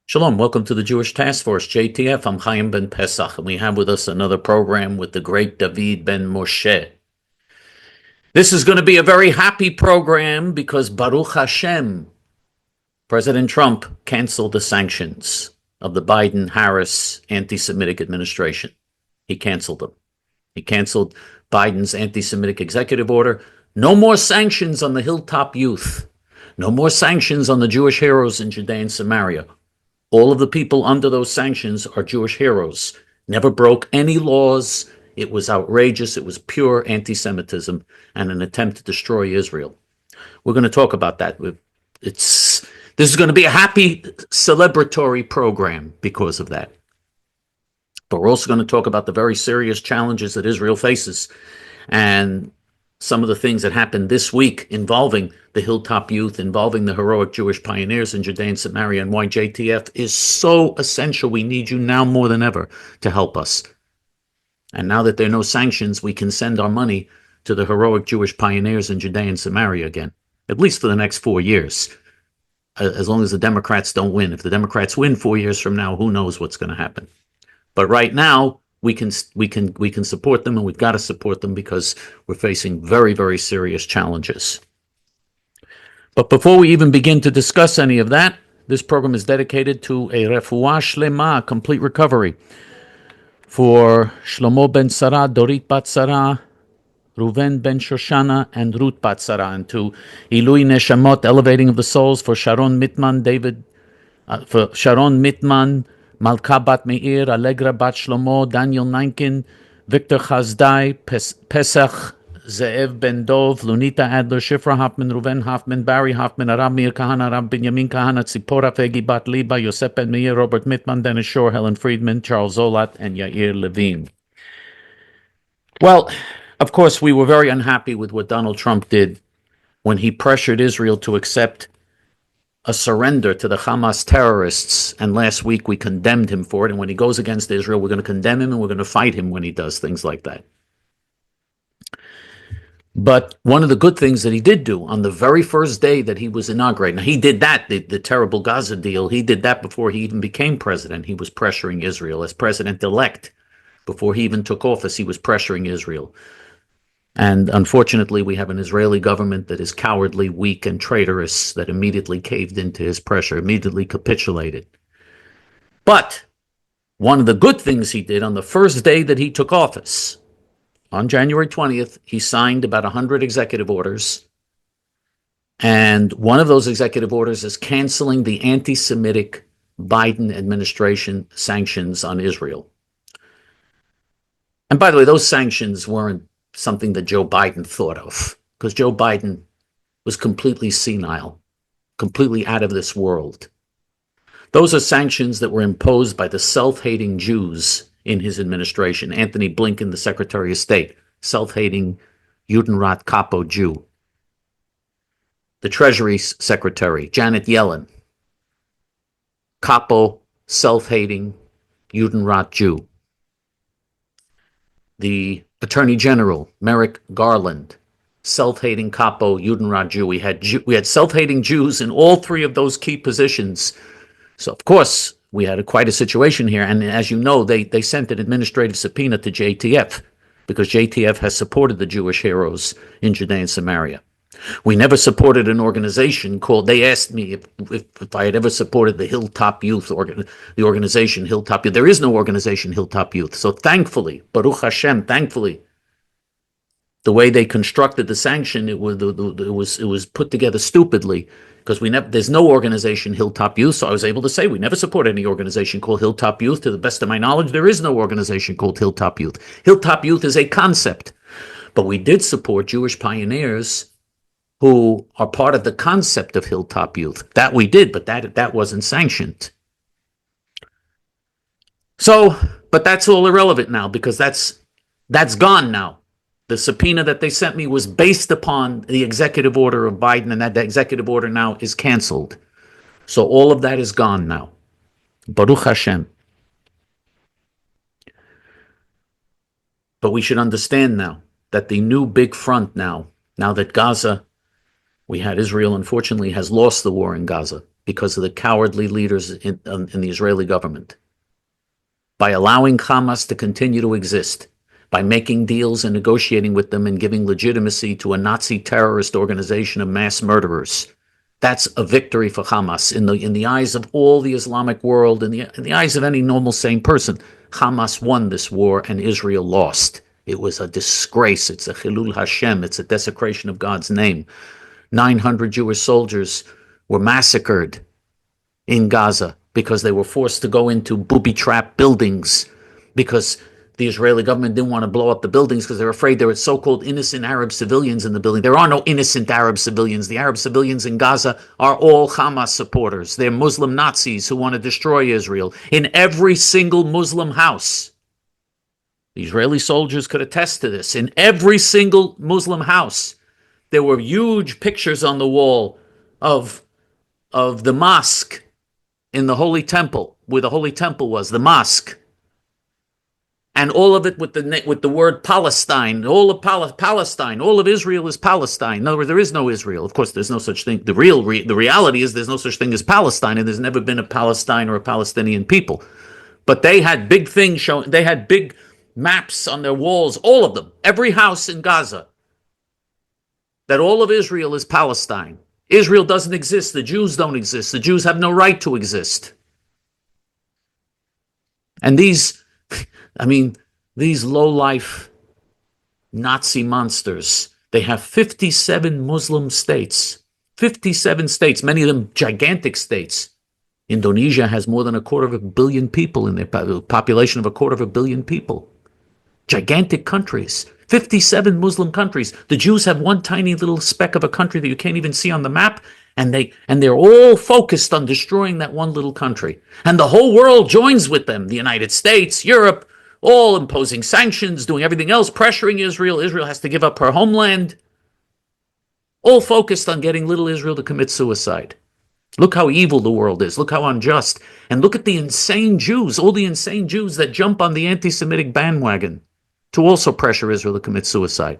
Shalom, welcome to the Jewish Task Force, J.T.F. I'm Chaim ben Pesach, and we have with us another program with the great David ben Moshe. This is going to be a very happy program because Baruch Hashem, President Trump canceled the sanctions of the Biden-Harris anti-Semitic administration. He canceled them. He canceled Biden's anti-Semitic executive order. No more sanctions on the Hilltop Youth. No more sanctions on the Jewish heroes in Judea and Samaria. All of the people under those sanctions are Jewish heroes. Never broke any laws. It was outrageous. It was pure anti-Semitism and an attempt to destroy Israel. We're going to talk about that. This is going to be a happy celebratory program because of that. But we're also going to talk about the very serious challenges that Israel faces and some of the things that happened this week involving the Hilltop Youth, involving the heroic Jewish pioneers in Judea and Samaria, and why J.T.F. is so essential. We need you now more than ever to help us. And now that there are no sanctions, we can send our money to the heroic Jewish pioneers in Judea and Samaria again, at least for the next 4 years, as long as the Democrats don't win. If the Democrats win 4 years from now, who knows what's going to happen. But right now, we can support them, and we've got to support them because we're facing very, very serious challenges. But before we even begin to discuss any of that, this program is dedicated to a refuah shlema, complete recovery, for Shlomo ben Sarah, Dorit bat Sarah, Reuven ben Shoshana, and Ruth bat Sarah, and to Ilui Neshamot, elevating of the souls, for Sharon Mitman, Malka bat Meir, Allegra bat Shlomo, Daniel Nankin, Victor Chazdai, Pesach, Ze'ev ben Dov, Lunita Adler, Shifra Hoffman, Reuven Hoffman, Barry Hoffman, Arab Meir Kahana, Arab Benjamin Kahana, Tzipora Fegi bat Liba, Yosef ben Meir, Robert Mittman, Dennis Shore, Helen Friedman, Charles Zolat, and Yair Levine. Well, of course, we were very unhappy with what Donald Trump did when he pressured Israel to accept a surrender to the Hamas terrorists, and last week we condemned him for it, and when he goes against Israel, we're going to condemn him and we're going to fight him when he does things like that. But one of the good things that he did do on the very first day that he was inaugurated, now he did that, the terrible Gaza deal, he did that before he even became president. He was pressuring Israel as president-elect. Before he even took office, he was pressuring Israel. And unfortunately, we have an Israeli government that is cowardly, weak, and traitorous that immediately caved into his pressure, immediately capitulated. But one of the good things he did on the first day that he took office, on January 20th, he signed about 100 executive orders. And one of those executive orders is canceling the anti-Semitic Biden administration sanctions on Israel. And by the way, those sanctions weren't something that Joe Biden thought of, because Joe Biden was completely senile, completely out of this world. Those are sanctions that were imposed by the self-hating Jews in his administration. Anthony Blinken, the Secretary of State, self-hating Judenrat capo Jew. The Treasury Secretary, Janet Yellen, capo, self-hating Judenrat Jew. The Attorney General, Merrick Garland, self-hating capo, Judenrat Jew. We had self-hating Jews in all three of those key positions. So, of course, we had quite a situation here. And as you know, they sent an administrative subpoena to J.T.F. because J.T.F. has supported the Jewish heroes in Judea and Samaria. We never supported an organization called, they asked me if I had ever supported the Hilltop Youth, the organization Hilltop Youth. There is no organization Hilltop Youth. So thankfully, Baruch Hashem, thankfully, the way they constructed the sanction, it was put together stupidly, because there's no organization Hilltop Youth. So I was able to say we never support any organization called Hilltop Youth. To the best of my knowledge, there is no organization called Hilltop Youth. Hilltop Youth is a concept. But we did support Jewish pioneers who are part of the concept of Hilltop Youth. That we did, but that wasn't sanctioned. So, but that's all irrelevant now, because that's gone now. The subpoena that they sent me was based upon the executive order of Biden, and that executive order now is canceled. So all of that is gone now. Baruch Hashem. But we should understand now that the new big front now that Gaza, we had Israel, unfortunately, has lost the war in Gaza. because of the cowardly leaders in the Israeli government. By allowing Hamas to continue to exist, by making deals and negotiating with them and giving legitimacy to a Nazi terrorist organization of mass murderers. That's a victory for Hamas in the eyes of all the Islamic world, in the eyes of any normal, sane person. Hamas won this war and Israel lost. It was a disgrace. It's a Chilul Hashem. It's a desecration of God's name. 900 Jewish soldiers were massacred in Gaza because they were forced to go into booby-trapped buildings because the Israeli government didn't want to blow up the buildings because they were afraid there were so-called innocent Arab civilians in the building. There are no innocent Arab civilians. The Arab civilians in Gaza are all Hamas supporters. They're Muslim Nazis who want to destroy Israel. In every single Muslim house, the Israeli soldiers could attest to this. In every single Muslim house, there were huge pictures on the wall of the mosque in the Holy Temple, where the Holy Temple was, the mosque. And all of it with the word Palestine, all of Palestine, all of Israel is Palestine. In other words, there is no Israel. Of course, there's no such thing. The reality is there's no such thing as Palestine, and there's never been a Palestine or a Palestinian people. But they had big things showing. They had big maps on their walls, all of them, every house in Gaza, that all of Israel is Palestine. Israel doesn't exist. The Jews don't exist. The Jews have no right to exist. And these low-life Nazi monsters, they have 57 Muslim states, 57 states, many of them gigantic states. Indonesia has more than 250 million people in their population of 250 million people. Gigantic countries, 57 Muslim countries. The Jews have one tiny little speck of a country that you can't even see on the map, and they're all focused on destroying that one little country. And the whole world joins with them, the United States, Europe, all imposing sanctions, doing everything else, pressuring Israel. Israel has to give up her homeland. All focused on getting little Israel to commit suicide. Look how evil the world is. Look how unjust. And look at the insane Jews, all the insane Jews that jump on the anti-Semitic bandwagon to also pressure Israel to commit suicide.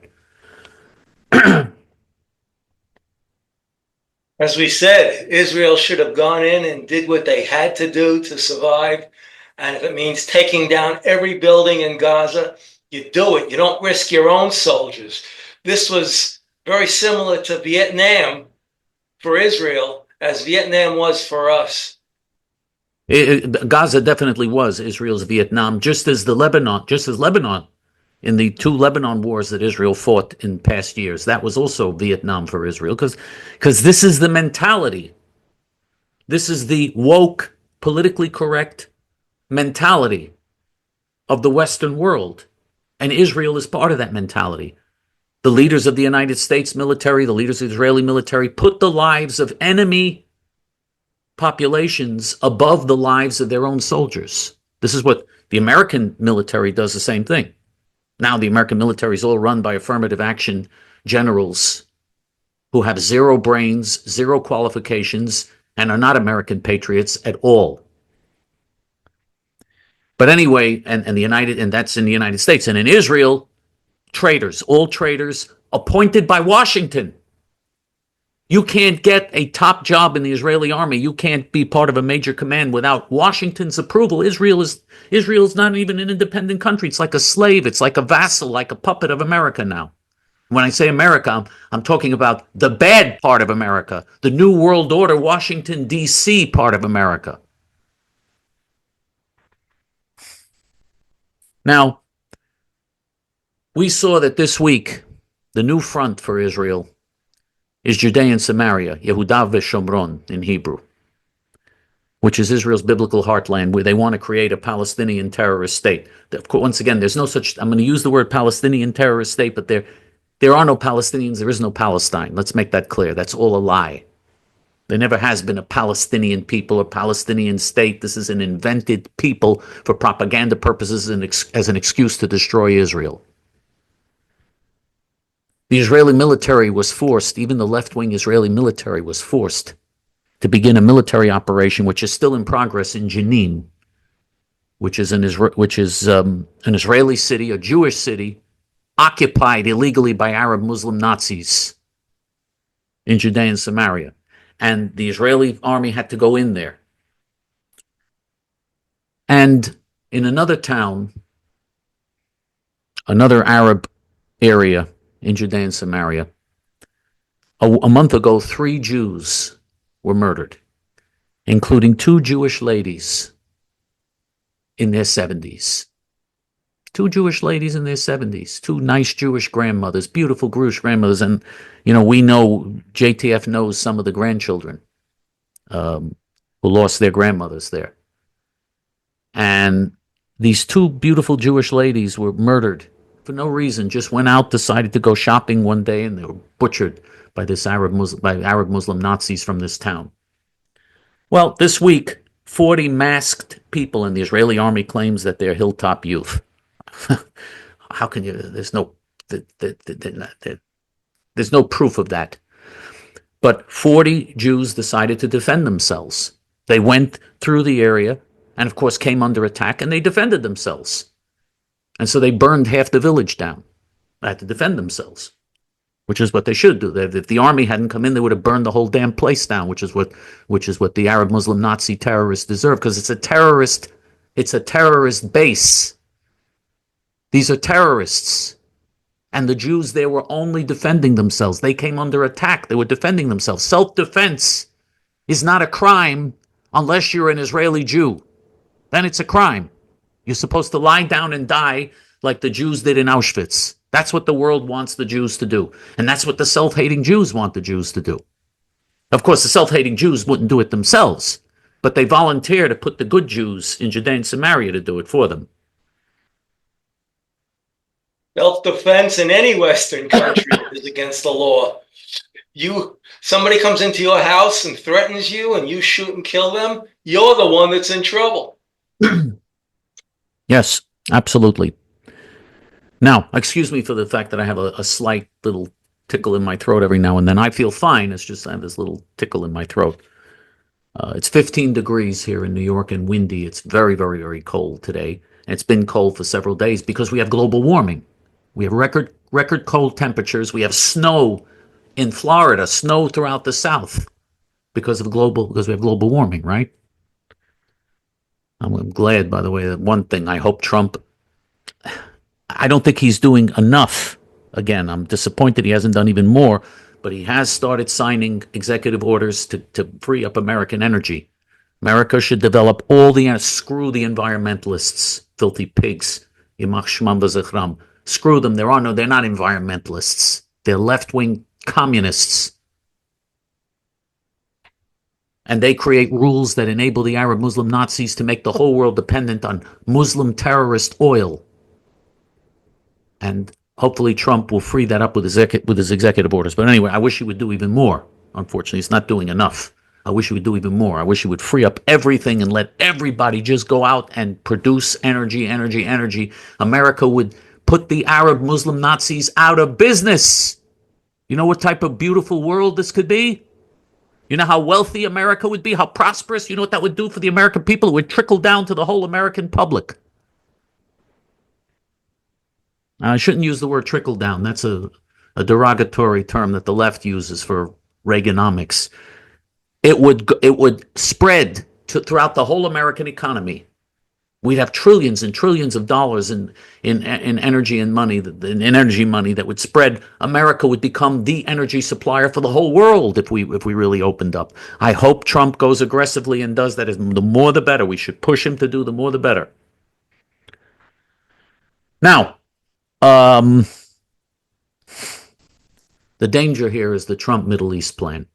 As we said, Israel should have gone in and did what they had to do to survive. And if it means taking down every building in Gaza, you do it. You don't risk your own soldiers. This was very similar to Vietnam for Israel, as Vietnam was for us. Gaza definitely was Israel's Vietnam, just as Lebanon, in the 2 Lebanon wars that Israel fought in past years, that was also Vietnam for Israel, because this is the mentality. This is the woke, politically correct mentality of the Western world, and Israel is part of that mentality. The leaders of the United States military, the leaders of the Israeli military, put the lives of enemy populations above the lives of their own soldiers. This is what the American military does, the same thing. Now the American military is all run by affirmative action generals who have zero brains, zero qualifications, and are not American patriots at all. But anyway, and that's in the United States. And in Israel, traitors, all traitors, appointed by Washington. You can't get a top job in the Israeli army. You can't be part of a major command without Washington's approval. Israel is not even an independent country. It's like a slave. It's like a vassal, like a puppet of America now. When I say America, I'm talking about the bad part of America, the New World Order, Washington, D.C. part of America. Now, we saw that this week, the new front for Israel is Judea and Samaria, Yehuda v'Shomron in Hebrew, which is Israel's biblical heartland, where they want to create a Palestinian terrorist state. Of course, once again, there's no such, I'm going to use the word Palestinian terrorist state, but there are no Palestinians, there is no Palestine. Let's make that clear. That's all a lie. There never has been a Palestinian people or Palestinian state. This is an invented people for propaganda purposes and as an excuse to destroy Israel. The Israeli military was forced, even the left-wing Israeli military was forced to begin a military operation, which is still in progress in Jenin, which is an Israeli city, a Jewish city, occupied illegally by Arab Muslim Nazis in Judea and Samaria. and the Israeli army had to go in there. And in another town, another Arab area in Judea and Samaria, a month ago, 3 Jews were murdered, including 2 Jewish ladies in their 70s. 2 Jewish ladies in their 70s, 2 nice Jewish grandmothers, beautiful Jewish grandmothers. And, we know, J.T.F. knows some of the grandchildren who lost their grandmothers there. And these 2 beautiful Jewish ladies were murdered for no reason, just went out, decided to go shopping one day, and they were butchered by Arab Muslim Nazis from this town. Well, this week, 40 masked people, and the Israeli army claims that they're Hilltop Youth. How can you? There's no proof of that. But 40 Jews decided to defend themselves. They went through the area and, of course, came under attack, and they defended themselves. And so they burned half the village down. They had to defend themselves, which is what they should do. If the army hadn't come in, they would have burned the whole damn place down, which is what the Arab Muslim Nazi terrorists deserve, because it's a terrorist base. These are terrorists. And the Jews there were only defending themselves. They came under attack. They were defending themselves. Self-defense is not a crime unless you're an Israeli Jew. Then it's a crime. You're supposed to lie down and die like the Jews did in Auschwitz. That's what the world wants the Jews to do. And that's what the self-hating Jews want the Jews to do. Of course, the self-hating Jews wouldn't do it themselves, but they volunteer to put the good Jews in Judea and Samaria to do it for them. Self-defense in any Western country is against the law. Somebody comes into your house and threatens you, and you shoot and kill them, you're the one that's in trouble. Yes, absolutely. Now, excuse me for the fact that I have a slight little tickle in my throat every now and then. I feel fine. It's just I have this little tickle in my throat. It's 15 degrees here in New York and windy. It's very, very, very cold today. And it's been cold for several days because we have global warming. We have record cold temperatures. We have snow in Florida, snow throughout the South because we have global warming, right? I'm glad, by the way, that one thing, I hope Trump, I don't think he's doing enough. Again, I'm disappointed he hasn't done even more, but he has started signing executive orders to free up American energy. America should develop screw the environmentalists, filthy pigs, Yimach Shmam v'Zichram. Screw them. They're not environmentalists. They're left-wing communists. And they create rules that enable the Arab Muslim Nazis to make the whole world dependent on Muslim terrorist oil. And hopefully Trump will free that up with his executive orders. But anyway, I wish he would do even more. Unfortunately, he's not doing enough. I wish he would do even more. I wish he would free up everything and let everybody just go out and produce energy. America would put the Arab Muslim Nazis out of business. You know what type of beautiful world this could be? You know how wealthy America would be, how prosperous? You know what that would do for the American people? It would trickle down to the whole American public. I shouldn't use the word trickle down. That's a derogatory term that the left uses for Reaganomics. It would spread throughout the whole American economy. We'd have trillions and trillions of dollars in energy and money, in energy money that would spread. America would become the energy supplier for the whole world if we really opened up. I hope Trump goes aggressively and does that. The more the better. We should push him to do the more the better. Now, the danger here is the Trump Middle East plan.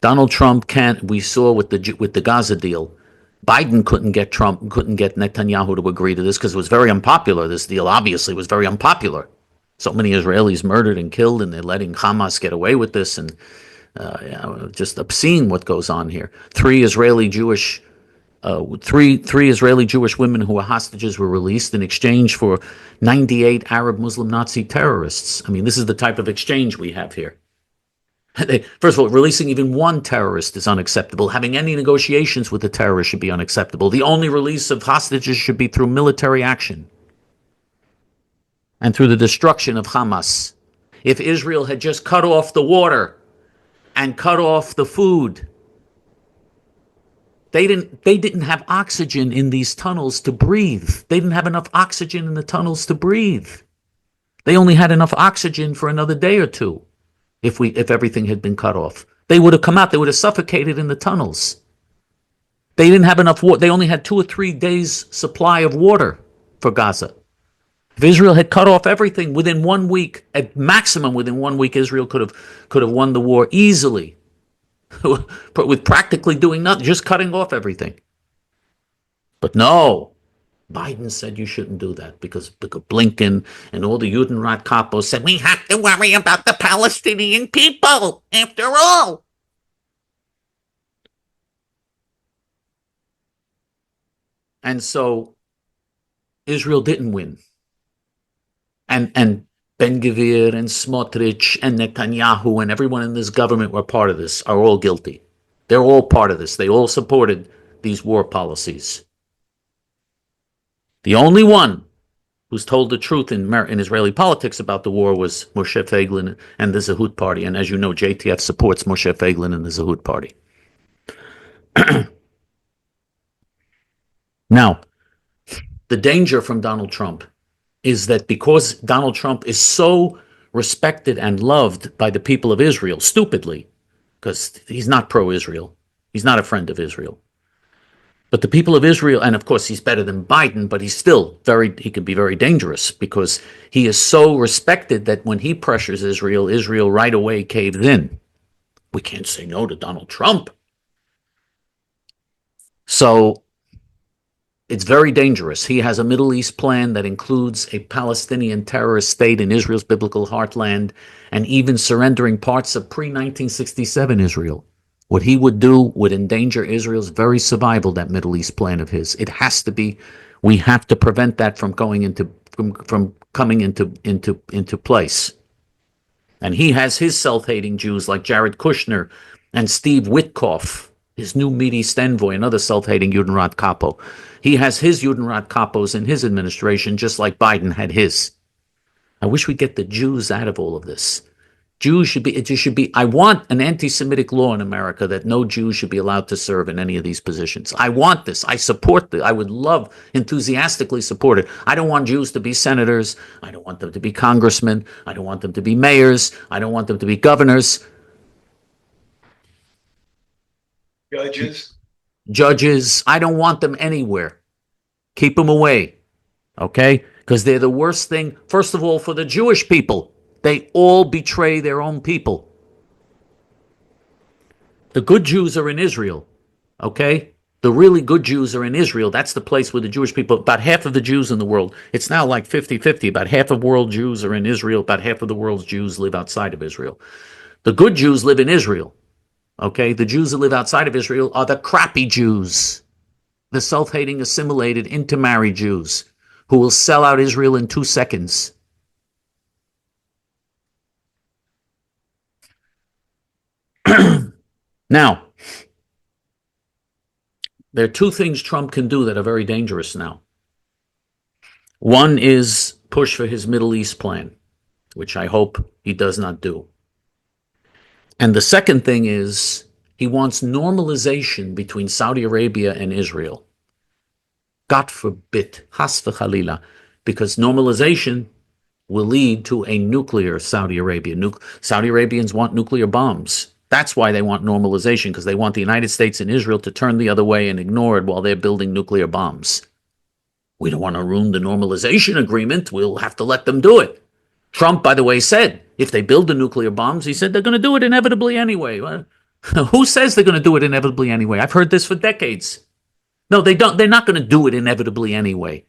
Donald Trump we saw with the Gaza deal. Biden couldn't get Netanyahu to agree to this because it was very unpopular. This deal obviously was very unpopular. So many Israelis murdered and killed, and they're letting Hamas get away with this, and just obscene what goes on here. Three Israeli Jewish women who were hostages were released in exchange for 98 Arab Muslim Nazi terrorists. I mean, this is the type of exchange we have here. First of all, releasing even one terrorist is unacceptable. Having any negotiations with a terrorist should be unacceptable. The only release of hostages should be through military action and through the destruction of Hamas. If Israel had just cut off the water and cut off the food. They didn't have oxygen in these tunnels to breathe. They didn't have enough oxygen in the tunnels to breathe. They only had enough oxygen for another day or two if everything had been cut off. They would have come out, they would have suffocated in the tunnels. They didn't have enough water. They only had 2 or 3 days supply of water for Gaza. If Israel had cut off everything within 1 week, at maximum within 1 week, Israel could have won the war easily. But with practically doing nothing, just cutting off everything. But no, Biden said you shouldn't do that because Blinken and all the Judenrat capos said we have to worry about the Palestinian people after all. And so Israel didn't win. And Ben-Gvir and Smotrich and Netanyahu and everyone in this government were part of this, are all guilty. They're all part of this. They all supported these war policies. The only one who's told the truth in Israeli politics about the war was Moshe Feiglin and the Zehut Party. And as you know, J.T.F. supports Moshe Feiglin and the Zehut Party. Now, the danger from Donald Trump is that because Donald Trump is so respected and loved by the people of Israel, stupidly, because he's not pro-Israel, he's not a friend of Israel. But the people of Israel, and of course he's better than Biden, but he's still he can be very dangerous because he is so respected that when he pressures Israel, Israel right away caves in. We can't say no to Donald Trump. So it's very dangerous. He has a Middle East plan that includes a Palestinian terrorist state in Israel's biblical heartland and even surrendering parts of pre-1967 Israel. What he would do would endanger Israel's very survival, that Middle East plan of his. It has to be, we have to prevent that from coming into place. And he has his self-hating Jews like Jared Kushner and Steve Witkoff, his new Mideast envoy, another self-hating Judenrat capo. He has his Judenrat capos in his administration, just like Biden had his. I wish we'd get the Jews out of all of this. I want an anti-Semitic law in America that no Jews should be allowed to serve in any of these positions. I want this. I support this. I would enthusiastically support it. I don't want Jews to be senators. I don't want them to be congressmen. I don't want them to be mayors. I don't want them to be governors. Judges. I don't want them anywhere. Keep them away. Okay? Because they're the worst thing, first of all, for the Jewish people. They all betray their own people. The good Jews are in Israel, okay? The really good Jews are in Israel. That's the place where the Jewish people, about half of the Jews in the world, it's now like 50-50. About half of world Jews are in Israel. About half of the world's Jews live outside of Israel. The good Jews live in Israel, okay? The Jews that live outside of Israel are the crappy Jews, the self-hating, assimilated, intermarried Jews who will sell out Israel in 2 seconds. Now, there are 2 things Trump can do that are very dangerous now. One is push for his Middle East plan, which I hope he does not do. And the second thing is he wants normalization between Saudi Arabia and Israel. God forbid, has v'chalila, because normalization will lead to a nuclear Saudi Arabia. Saudi Arabians want nuclear bombs. That's why they want normalization, because they want the United States and Israel to turn the other way and ignore it while they're building nuclear bombs. We don't want to ruin the normalization agreement. We'll have to let them do it. Trump, by the way, said if they build the nuclear bombs, he said they're going to do it inevitably anyway. Well, who says they're going to do it inevitably anyway? I've heard this for decades. No, they don't. They're not going to do it inevitably anyway.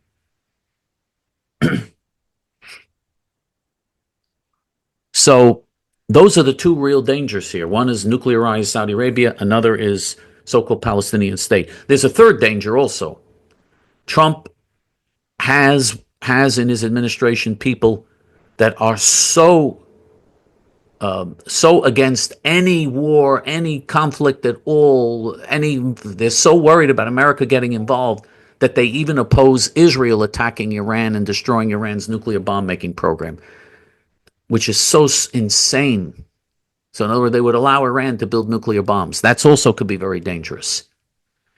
So those are the 2 real dangers here. One is nuclearized Saudi Arabia. Another is so-called Palestinian state. There's a third danger also. Trump has in his administration people that are so against any war, any conflict at all. They're so worried about America getting involved that they even oppose Israel attacking Iran and destroying Iran's nuclear bomb-making program, which is so insane. So in other words, they would allow Iran to build nuclear bombs. That's also could be very dangerous.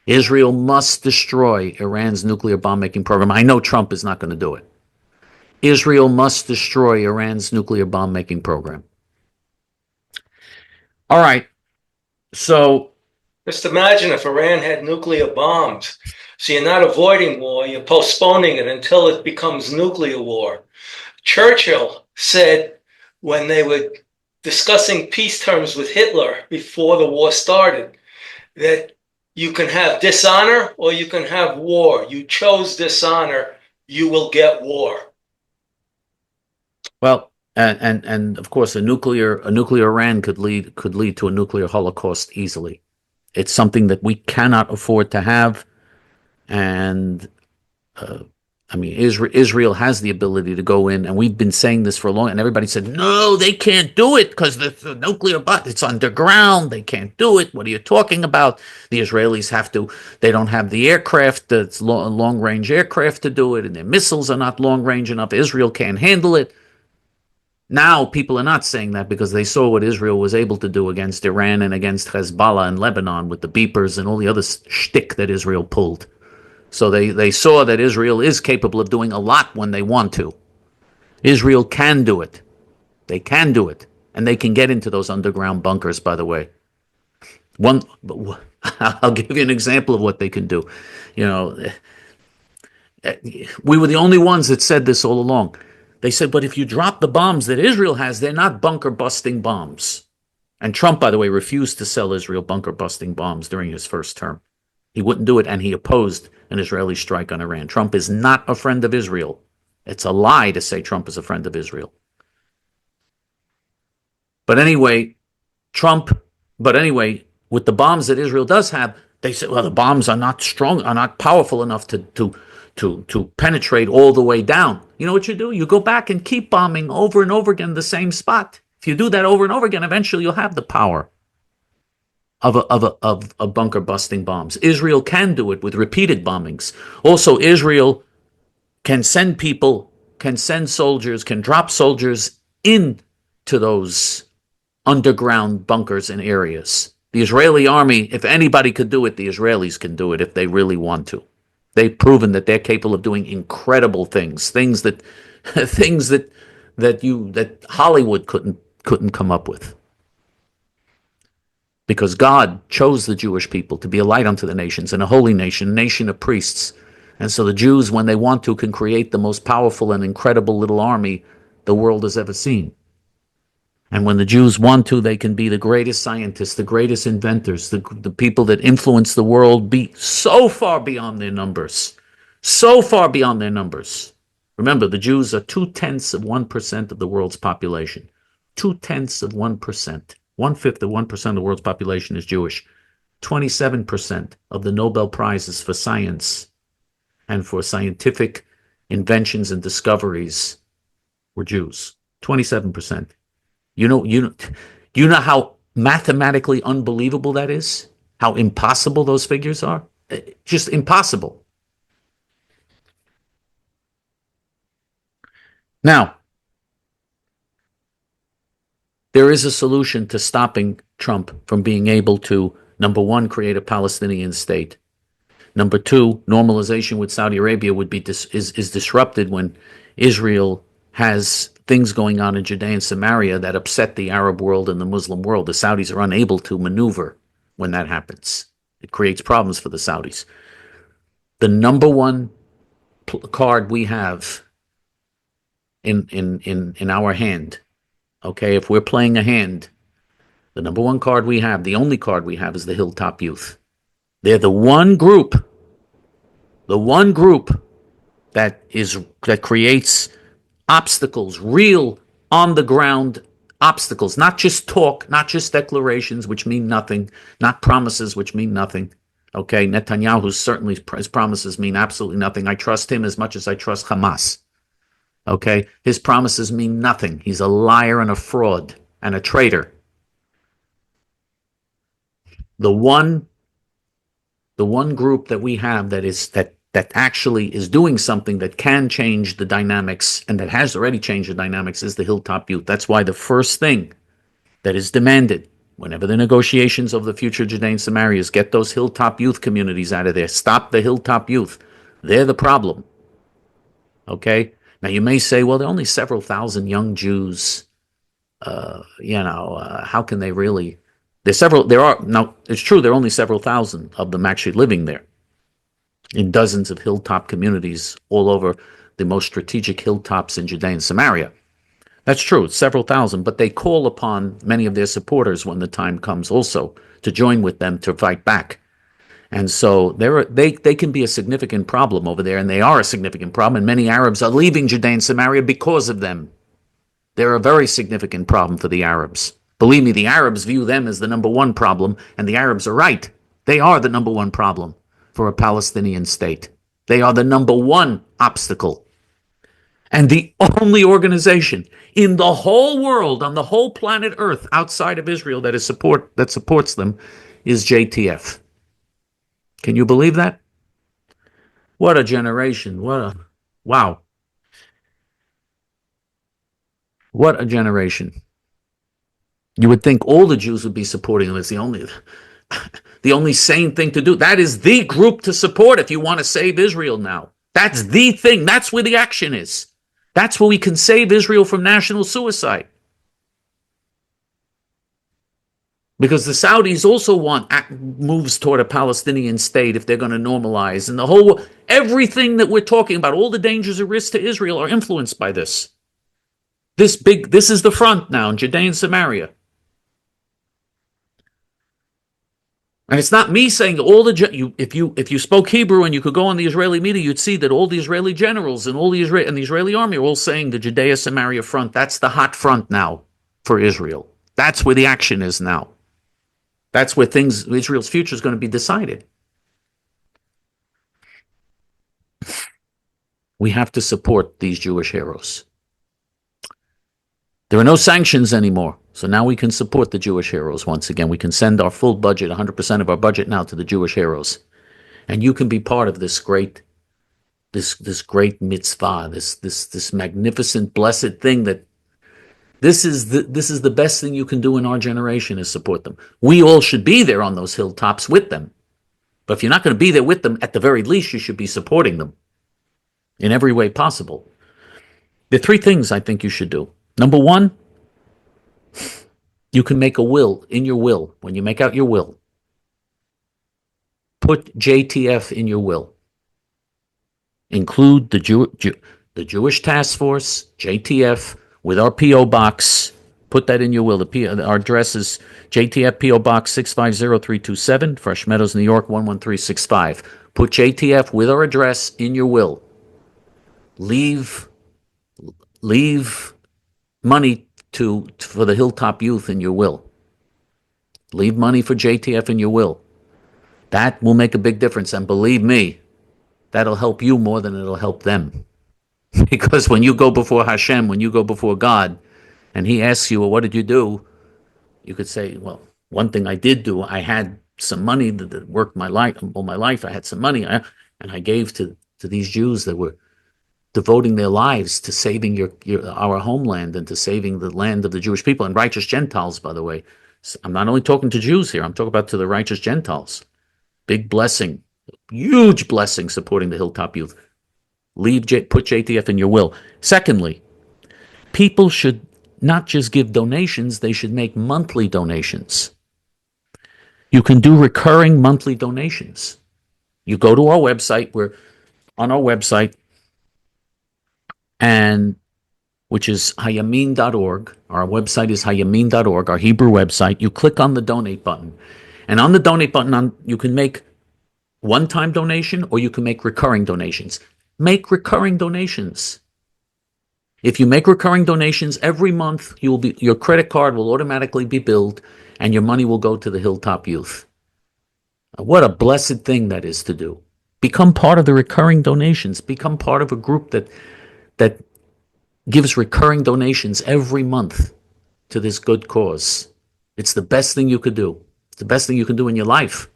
Israel must destroy Iran's nuclear bomb-making program. I know Trump is not going to do it. Israel must destroy Iran's nuclear bomb-making program. All right. So just imagine if Iran had nuclear bombs. So you're not avoiding war, you're postponing it until it becomes nuclear war. Churchill said when they were discussing peace terms with Hitler before the war started that you can have dishonor or you can have war. You chose dishonor, you will get war. Well, and of course, a nuclear Iran could lead to a nuclear holocaust easily. It's something that we cannot afford to have, and I mean, Israel has the ability to go in, and we've been saying this for a long. And everybody said, no, they can't do it because the nuclear it's underground. They can't do it. What are you talking about? The Israelis have to. They don't have the aircraft, that's long range aircraft to do it, and their missiles are not long range enough. Israel can't handle it. Now people are not saying that because they saw what Israel was able to do against Iran and against Hezbollah and Lebanon with the beepers and all the other shtick that Israel pulled. So they saw that Israel is capable of doing a lot when they want to. Israel can do it. They can do it. And they can get into those underground bunkers, by the way. I'll give you an example of what they can do. You know, we were the only ones that said this all along. They said, but if you drop the bombs that Israel has, they're not bunker-busting bombs. And Trump, by the way, refused to sell Israel bunker-busting bombs during his first term. He wouldn't do it, and he opposed an Israeli strike on Iran. Trump is not a friend of Israel. It's a lie to say Trump is a friend of Israel. But anyway, with the bombs that Israel does have, they said, well, the bombs are not strong, are not powerful enough to penetrate all the way down. You know what you do? You go back and keep bombing over and over again the same spot. If you do that over and over again, eventually you'll have the power of bunker busting bombs. Israel can do it with repeated bombings. Also, Israel can send people, can send soldiers, can drop soldiers into those underground bunkers and areas. The Israeli army, if anybody could do it, the Israelis can do it if they really want to. They've proven that they're capable of doing incredible things that Hollywood couldn't come up with. Because God chose the Jewish people to be a light unto the nations and a holy nation, a nation of priests. And so the Jews, when they want to, can create the most powerful and incredible little army the world has ever seen. And when the Jews want to, they can be the greatest scientists, the greatest inventors, the people that influence the world be so far beyond their numbers. So far beyond their numbers. Remember, the Jews are 0.2% of the world's population. 0.2%. 1/5 of 1% of the world's population is Jewish. 27% of the Nobel Prizes for science and for scientific inventions and discoveries were Jews. 27%. You know how mathematically unbelievable that is? How impossible those figures are? Just impossible. Now, there is a solution to stopping Trump from being able to, number one, create a Palestinian state. Number two, normalization with Saudi Arabia would be is disrupted when Israel has things going on in Judea and Samaria that upset the Arab world and the Muslim world. The Saudis are unable to maneuver when that happens. It creates problems for the Saudis. The number one card we have in our hand, okay, if we're playing a hand, the number one card we have, the only card we have, is the Hilltop Youth. They're the one group that creates obstacles, real on the ground obstacles, not just talk, not just declarations, which mean nothing, not promises, which mean nothing. Okay, Netanyahu's certainly, his promises mean absolutely nothing. I trust him as much as I trust Hamas. Okay, his promises mean nothing. He's a liar and a fraud and a traitor. The one group that we have that actually is doing something that can change the dynamics and that has already changed the dynamics is the Hilltop Youth. That's why the first thing that is demanded whenever the negotiations of the future Judea and Samaria is get those Hilltop Youth communities out of there. Stop the Hilltop Youth. They're the problem. Okay? Now you may say, well, there are only several thousand young Jews. How can they really? Now, it's true, there are only several thousand of them actually living there in dozens of hilltop communities all over the most strategic hilltops in Judea and Samaria. That's true, it's several thousand, but they call upon many of their supporters when the time comes also to join with them to fight back. And so they can be a significant problem over there, and they are a significant problem, and many Arabs are leaving Judea and Samaria because of them. They're a very significant problem for the Arabs. Believe me, the Arabs view them as the number one problem, and the Arabs are right. They are the number one problem for a Palestinian state. They are the number one obstacle. And the only organization in the whole world, on the whole planet Earth, outside of Israel that supports them is J.T.F. Can you believe that? What a generation. Wow. What a generation. You would think all the Jews would be supporting them. It's the only sane thing to do. That is the group to support if you want to save Israel now. That's the thing. That's where the action is. That's where we can save Israel from national suicide. Because the Saudis also want moves toward a Palestinian state if they're going to normalize. And everything that we're talking about, all the dangers and risks to Israel are influenced by this. This is the front now in Judea and Samaria. And it's not me saying if you spoke Hebrew and you could go on the Israeli media, you'd see that all the Israeli generals and the Israeli army are all saying the Judea-Samaria front, that's the hot front now for Israel. That's where the action is now. That's where Israel's future is going to be decided. We have to support these Jewish heroes. There are no sanctions anymore, so now we can support the Jewish heroes once again. We can send our full budget, 100% of our budget now to the Jewish heroes. And you can be part of this great mitzvah, this magnificent, blessed thing that this is the best thing you can do in our generation is support them. We all should be there on those hilltops with them. But if you're not going to be there with them, at the very least, you should be supporting them in every way possible. There are three things I think you should do. Number one, you can make a will. In your will, when you make out your will, put J.T.F. in your will. Include the Jewish Task Force, J.T.F., with our P.O. Box. Put that in your will. Our address is J.T.F. P.O. Box 650327, Fresh Meadows, New York 11365. Put J.T.F. with our address in your will. Leave money for the Hilltop Youth in your will. Leave money for J.T.F. in your will. That will make a big difference, and believe me, that'll help you more than it'll help them. Because when you go before Hashem, when you go before God, and He asks you, well, what did you do? You could say, well, one thing I did do, I had some money that worked all my life. I had some money, and I gave to these Jews that were devoting their lives to saving our homeland and to saving the land of the Jewish people and righteous Gentiles, by the way. I'm not only talking to Jews here, I'm talking about to the righteous Gentiles. Big blessing, huge blessing supporting the Hilltop Youth. Put J.T.F. in your will. Secondly, people should not just give donations, they should make monthly donations. You can do recurring monthly donations. You go to our website, we're on our website, and which is hayamin.org. Our website is hayamin.org, our Hebrew website. You click on the donate button. And on the donate button, you can make one-time donation or you can make recurring donations. Make recurring donations. If you make recurring donations every month, your credit card will automatically be billed and your money will go to the Hilltop Youth. What a blessed thing that is to do. Become part of the recurring donations. Become part of a group that gives recurring donations every month to this good cause. It's the best thing you could do. It's the best thing you can do in your life.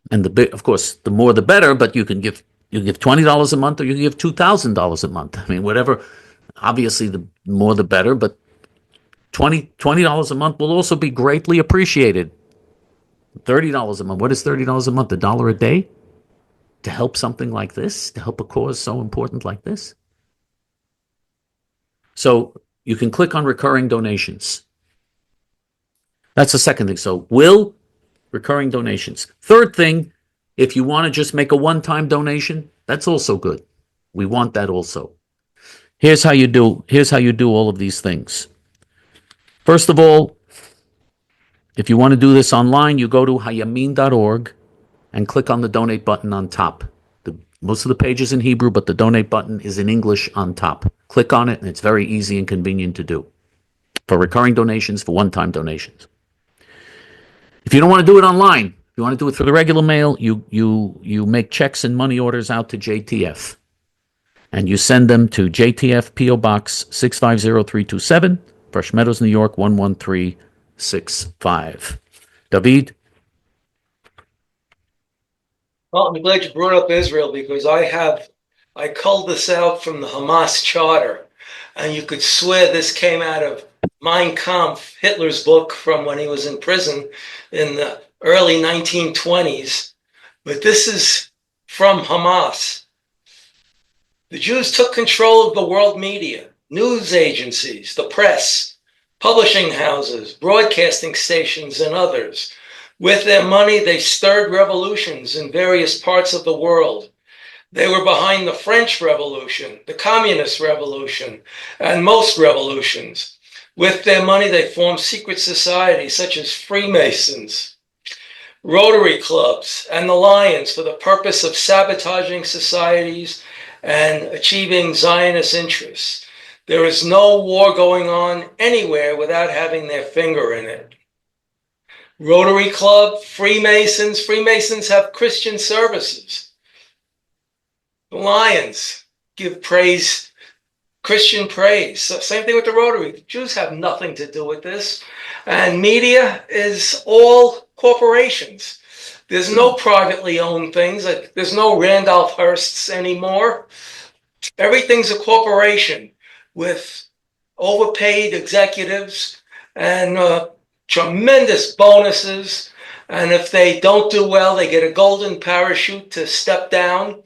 And of course, the more the better, but you give $20 a month or you can give $2,000 a month. I mean, whatever. Obviously, the more the better, but $20 a month will also be greatly appreciated. $30 a month. What is $30 a month? $1 a day? To help something like this? To help a cause so important like this? So you can click on recurring donations. That's the second thing. So will, recurring donations. Third thing, if you want to just make a one-time donation, that's also good. We want that also. Here's how you do all of these things. First of all, if you want to do this online, you go to hayamin.org and click on the donate button on top. Most of the page is in Hebrew, but the donate button is in English on top. Click on it, and it's very easy and convenient to do. For recurring donations, for one-time donations. If you don't want to do it online, if you want to do it through the regular mail, you make checks and money orders out to J.T.F. And you send them to J.T.F. P.O. Box 650327, Fresh Meadows, New York 11365. David? Well, I'm glad you brought up Israel because I culled this out from the Hamas charter, and you could swear this came out of Mein Kampf, Hitler's book from when he was in prison in the early 1920s. But this is from Hamas. The Jews took control of the world media, news agencies, the press, publishing houses, broadcasting stations, and others. With their money, they stirred revolutions in various parts of the world. They were behind the French Revolution, the Communist Revolution, and most revolutions. With their money, they formed secret societies such as Freemasons, Rotary clubs, and the Lions for the purpose of sabotaging societies and achieving Zionist interests. There is no war going on anywhere without having their finger in it. Rotary Club, Freemasons have Christian services. The Lions give praise, Christian praise. So same thing with the Rotary. The Jews have nothing to do with this. And media is all corporations. There's no privately owned things. There's no Randolph Hearsts anymore. Everything's a corporation with overpaid executives and tremendous bonuses, and if they don't do well, they get a golden parachute to step down.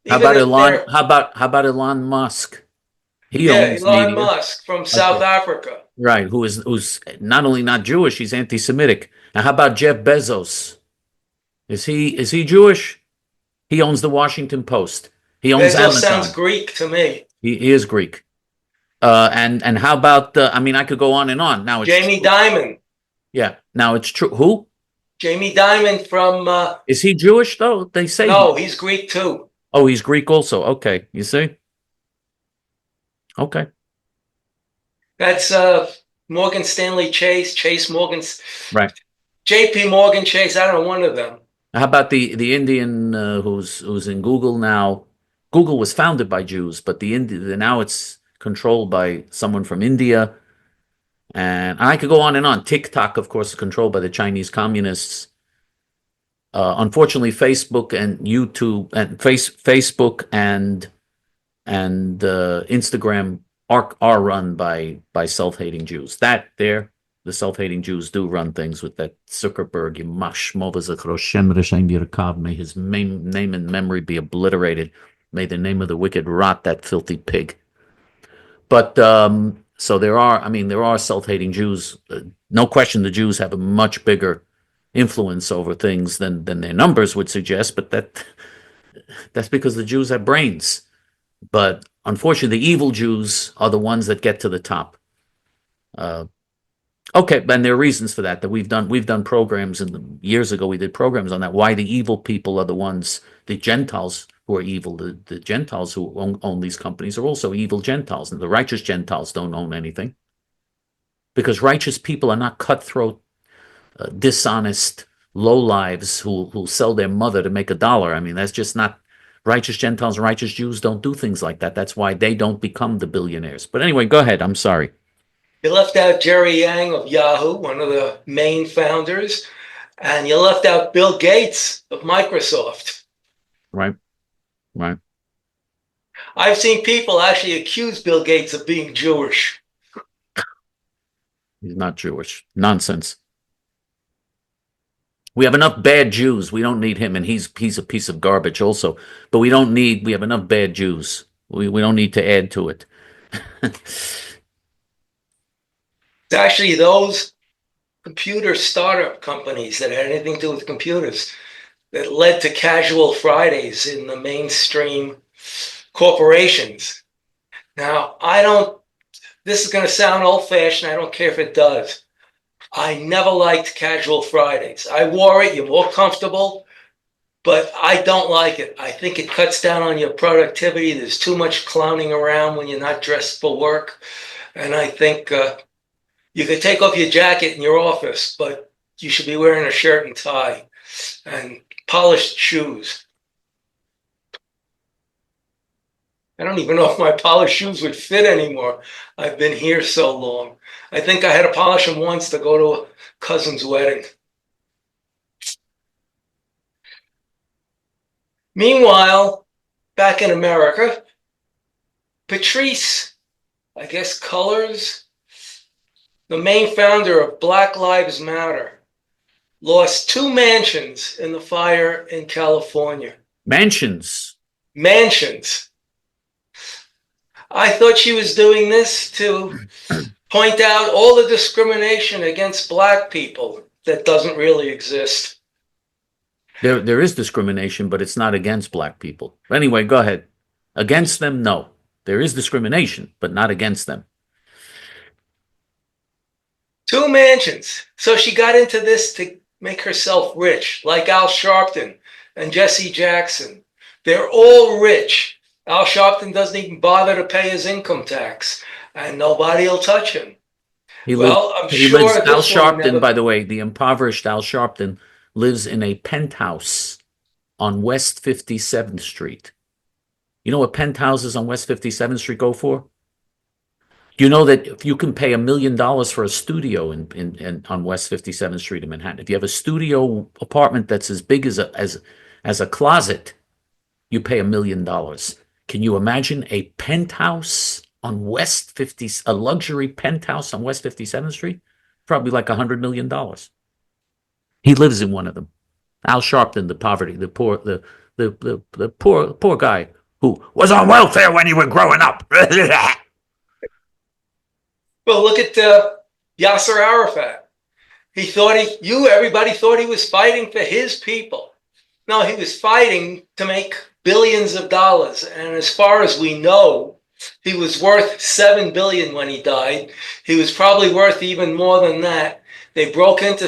How about Elon Musk? He owns Elon media. Musk from South Africa. Right, who's not only not Jewish, he's anti-Semitic. Now, how about Jeff Bezos? Is he Jewish? He owns the Washington Post. He owns Bezos Amazon. sounds Greek to me. He is Greek. And how about I could go on and on. Now it's Jamie Dimon. Yeah. Now it's true. Who? Jamie Dimon from Is he Jewish though? They say no, he's Greek too. Oh, he's Greek also. Okay. You see? Okay. That's Morgan Stanley Chase Morgan. Right. JP Morgan Chase, I don't know, one of them. How about the Indian who's in Google now? Google was founded by Jews, but now it's controlled by someone from India. And I could go on and on. TikTok, of course, is controlled by the Chinese communists. Unfortunately, Facebook and YouTube and Facebook and Instagram are run by self-hating Jews. The self-hating Jews do run things with that Zuckerberg. May his name and memory be obliterated. May the name of the wicked rot, that filthy pig. But so there are self-hating Jews. No question, the Jews have a much bigger influence over things than their numbers would suggest. But that's because the Jews have brains. But unfortunately, the evil Jews are the ones that get to the top. Okay, and there are reasons for that. That we've done programs, and years ago we did programs on that. Why the evil people are the ones, the Gentiles who are evil. The Gentiles who own these companies are also evil Gentiles, and the righteous Gentiles don't own anything. Because righteous people are not cutthroat, dishonest lowlives who sell their mother to make $1. That's just not. Righteous Gentiles and righteous Jews don't do things like that. That's why they don't become the billionaires. But anyway, go ahead. I'm sorry. You left out Jerry Yang of Yahoo, one of the main founders, and you left out Bill Gates of Microsoft. Right. I've seen people actually accuse Bill Gates of being Jewish. He's not Jewish. Nonsense. We have enough bad Jews. We don't need him, and he's a piece of garbage also. But we have enough bad Jews. We don't need to add to it. It's actually those computer startup companies that had anything to do with computers that led to casual Fridays in the mainstream corporations. Now, this is going to sound old-fashioned. I don't care if it does. I never liked casual Fridays. I wore it. You're more comfortable, but I don't like it. I think it cuts down on your productivity. There's too much clowning around when you're not dressed for work. And I think you could take off your jacket in your office, but you should be wearing a shirt and tie and polished shoes. I don't even know if my polished shoes would fit anymore. I've been here so long. I think I had to polish them once to go to a cousin's wedding. Meanwhile, back in America, Patrice, I guess Colors, the main founder of Black Lives Matter, lost 2 mansions in the fire in California. Mansions. I thought she was doing this to point out all the discrimination against black people that doesn't really exist. There is discrimination, but it's not against black people. Anyway, go ahead. Against them, no. There is discrimination, but not against them. 2 mansions. So she got into this to make herself rich, like Al Sharpton and Jesse Jackson. They're all rich. Al Sharpton doesn't even bother to pay his income tax, and nobody will touch him. Al Sharpton, by the way, the impoverished Al Sharpton lives in a penthouse on West 57th Street. You know what penthouses on West 57th Street go for? You know that if you can pay $1 million for a studio on West 57th Street in Manhattan, if you have a studio apartment that's as big as a closet, you pay $1 million. Can you imagine a penthouse on a luxury penthouse on West 57th Street? Probably like $100 million. He lives in one of them. Al Sharpton, the poor guy who was on welfare when you were growing up. Well, look at Yasser Arafat. Everybody thought he was fighting for his people. No, he was fighting to make billions of dollars. And as far as we know, he was worth $7 billion when he died. He was probably worth even more than that. They hacked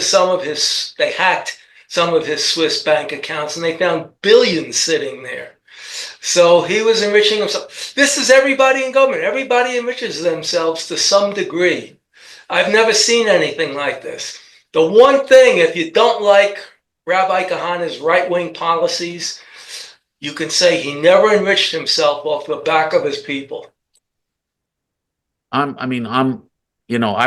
some of his Swiss bank accounts, and they found billions sitting there. So he was enriching himself. This is everybody in government. Everybody enriches themselves to some degree. I've never seen anything like this. The one thing, if you don't like Rabbi Kahana's right-wing policies, you can say he never enriched himself off the back of his people. I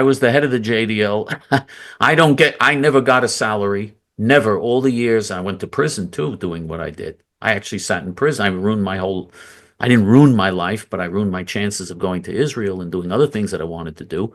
was the head of the JDL. I never got a salary. Never. All the years I went to prison too, doing what I did. I actually sat in prison. I didn't ruin my life, but I ruined my chances of going to Israel and doing other things that I wanted to do.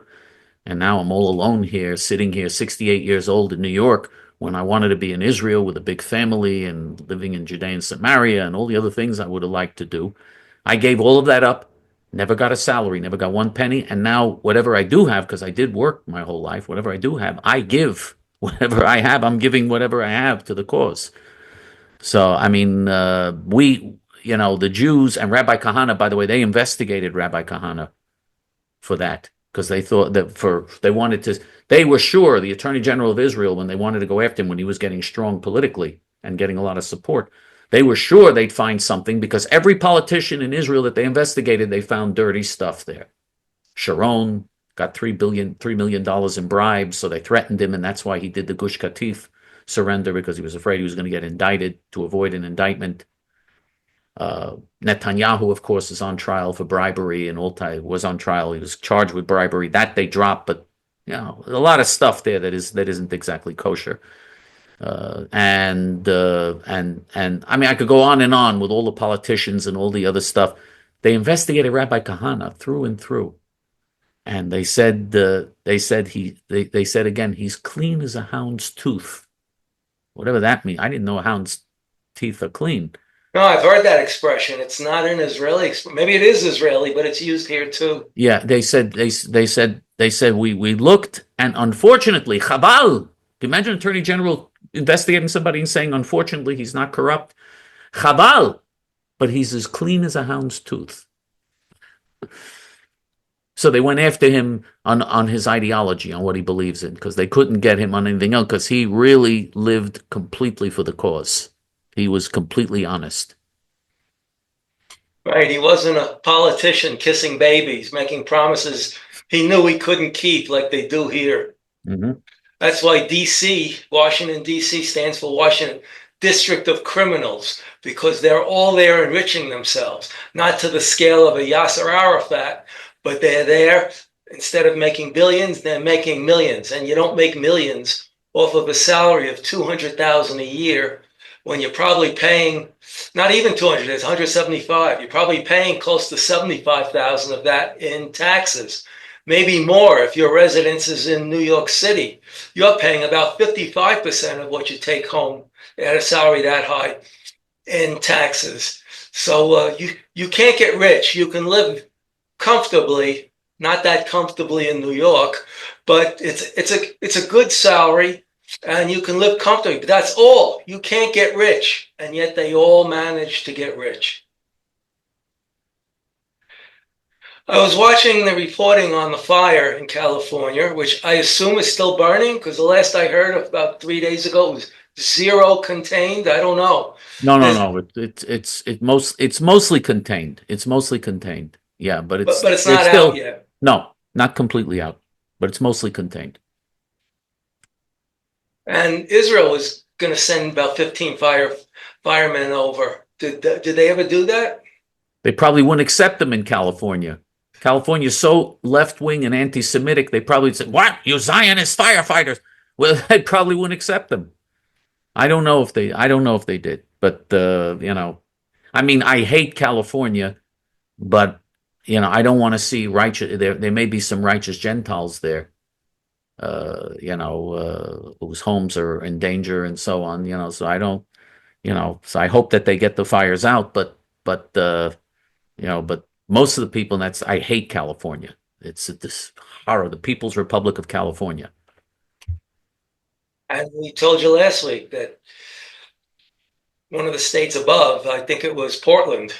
And now I'm all alone here, sitting here, 68 years old in New York, when I wanted to be in Israel with a big family and living in Judea and Samaria and all the other things I would have liked to do. I gave all of that up, never got a salary, never got one penny. And now whatever I do have, because I did work my whole life, whatever I do have, I give. Whatever I have, I'm giving whatever I have to the cause. So, the Jews and Rabbi Kahana, by the way, they investigated Rabbi Kahana for that. Because they thought that they were sure, the Attorney General of Israel, when they wanted to go after him, when he was getting strong politically and getting a lot of support, they were sure they'd find something, because every politician in Israel that they investigated, they found dirty stuff there. Sharon got $3 million in bribes, so they threatened him, and that's why he did the Gush Katif surrender, because he was afraid he was going to get indicted to avoid an indictment. Netanyahu, of course, is on trial for bribery, and was on trial. He was charged with bribery. That they dropped, but a lot of stuff there that isn't exactly kosher. I could go on and on with all the politicians and all the other stuff. They investigated Rabbi Kahana through and through. And they said again, he's clean as a hound's tooth. Whatever that means. I didn't know a hound's teeth are clean. No, I've heard that expression. It's not an Israeli maybe it is Israeli, but it's used here too. Yeah, they said we looked, and unfortunately, Chabal. Can you imagine an attorney general investigating somebody and saying, unfortunately, he's not corrupt? Chabal, but he's as clean as a hound's tooth. So they went after him on his ideology, on what he believes in, because they couldn't get him on anything else, because he really lived completely for the cause. He was completely honest. Right. He wasn't a politician kissing babies, making promises he knew he couldn't keep like they do here. Mm-hmm. That's why D.C., Washington, D.C. stands for Washington District of Criminals, because they're all there enriching themselves, not to the scale of a Yasser Arafat, but they're there. Instead of making billions, they're making millions. And you don't make millions off of a salary of $200,000 a year when you're probably paying not even 200, it's 175. You're probably paying close to 75,000 of that in taxes, maybe more if your residence is in New York City. You're paying about 55% of what you take home at a salary that high in taxes. So you can't get rich. You can live comfortably, not that comfortably in New York, but it's a good salary. And you can live comfortably, but that's all. You can't get rich, and yet they all manage to get rich. I was watching the reporting on the fire in California, which I assume is still burning, because the last I heard about 3 days ago, it was zero contained. I don't know. No. It's mostly contained. It's mostly contained. Yeah, but it's not still, out yet. No, not completely out, but it's mostly contained. And Israel was going to send about 15 firemen over. Did they ever do that? They probably wouldn't accept them in California. California's so left-wing and anti-Semitic, they probably said, "What? You Zionist firefighters?" Well, they probably wouldn't accept them. I don't know if they did, but I mean, I hate California, but I don't want to see righteous. There may be some righteous Gentiles there. Whose homes are in danger and so on, so I don't, so I hope that they get the fires out, but most of the people, I hate California. It's this horror, the People's Republic of California. And we told you last week that one of the states above, I think it was Portland,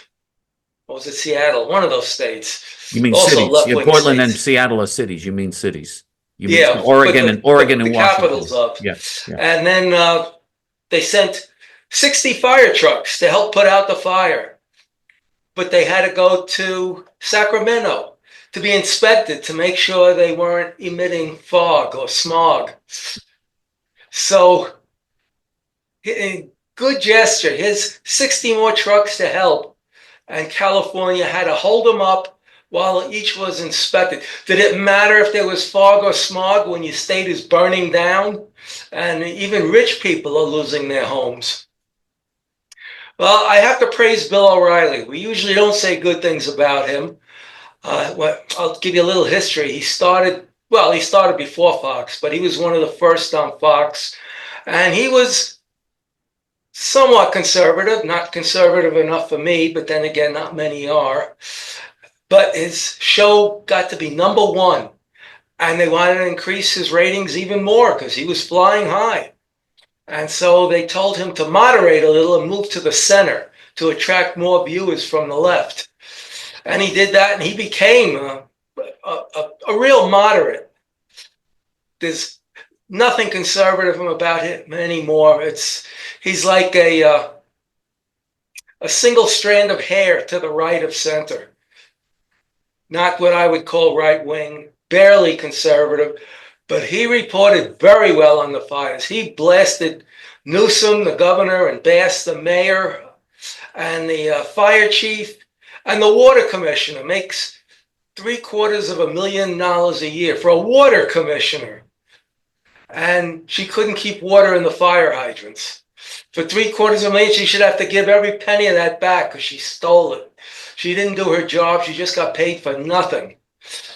or was it Seattle? One of those states. You mean also cities? Yeah, Portland states. And Seattle are cities. You mean cities? You mean Oregon and Washington. Capitals of. Yeah. And then they sent 60 fire trucks to help put out the fire, but they had to go to Sacramento to be inspected to make sure they weren't emitting fog or smog. So, good gesture. Here's 60 more trucks to help, and California had to hold them up while each was inspected. Did it matter if there was fog or smog when your state is burning down? And even rich people are losing their homes. Well, I have to praise Bill O'Reilly. We usually don't say good things about him. I'll give you a little history. He started before Fox, but he was one of the first on Fox. And he was somewhat conservative, not conservative enough for me, but then again, not many are. But his show got to be number one, and they wanted to increase his ratings even more because he was flying high. And so they told him to moderate a little and move to the center to attract more viewers from the left. And he did that, and he became a real moderate. There's nothing conservative about him anymore. He's like a single strand of hair to the right of center. Not what I would call right-wing, barely conservative, but he reported very well on the fires. He blasted Newsom, the governor, and Bass, the mayor, and the fire chief, and the water commissioner makes $750,000 a year for a water commissioner. And she couldn't keep water in the fire hydrants. For $750,000, she should have to give every penny of that back because she stole it. She didn't do her job. She just got paid for nothing.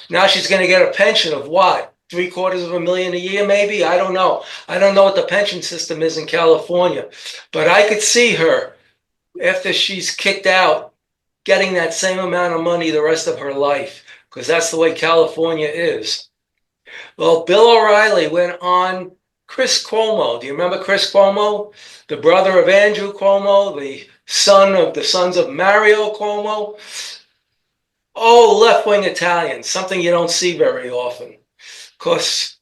Now she's going to get a pension of what? $750,000 a year, maybe? I don't know. I don't know what the pension system is in California, but I could see her after she's kicked out getting that same amount of money the rest of her life, because that's the way California is. Well, Bill O'Reilly went on Chris Cuomo. Do you remember Chris Cuomo? The brother of Andrew Cuomo, the son of the sons of Mario Cuomo. Oh, left-wing Italians, something you don't see very often. Of course,